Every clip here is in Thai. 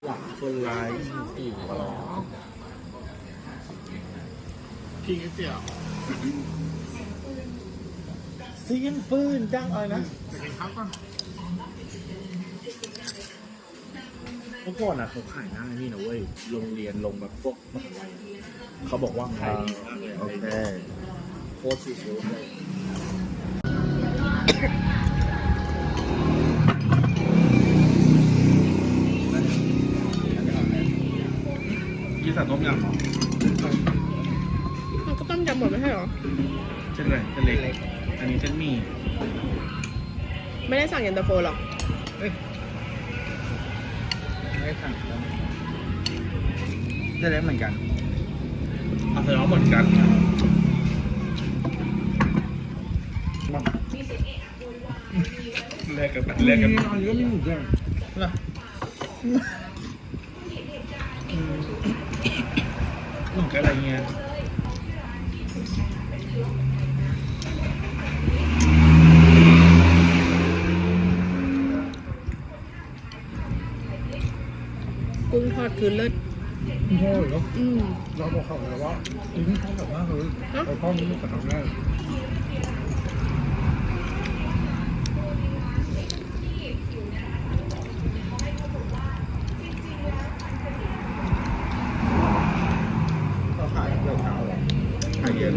หลักคนร้ายสี่ขอร้องพี่ก๋วยเตี๋ยวเสียงปืนดังอะไรนะไปกินข้าวก่อนเมื่อก่อนอ่ะเขาขายหน้านี่นะเว้ยโรงเรียนลงแบบพวกมหาลัยเขาบอกว่าขายดีมากเลยโอเคโคตรสุดเลยกินแต่ต้มยำเหรอมันก็ต้มยำหมดไม่ใช่เหรอเส้นอะไรเส้นเล็กอันนี้เส้นหมี่ไม่ได้สั่งเย็นตาโฟหรอไม่ได้สั่งเส้นเล็กเหมือนกันเอาเส้นน้องเหมือนกันแลกกันแลกกันอันนี้ก็ไม่เหมือนกันนะหนุ่มอะไรเงี้ยกุ้งทอดคือเลิศโง่เหรอเราบอกเขาเลยว่านี่เขาแบบว่าเฮ้ยเราต้องมีกับทำได้เขาขายเช้าหรอขายเย็น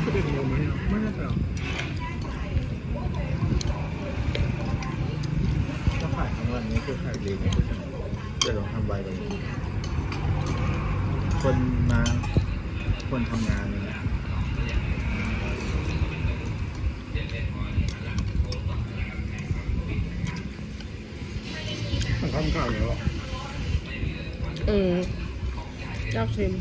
ก็เป็นโมไหมไม่แน่ใจก็ขายทั้งวันนี้คือขายดีนะเดี๋ยวลองทำใบเลยคนทำงานเนี่ยมันทำข่าวเยอะอยากชิม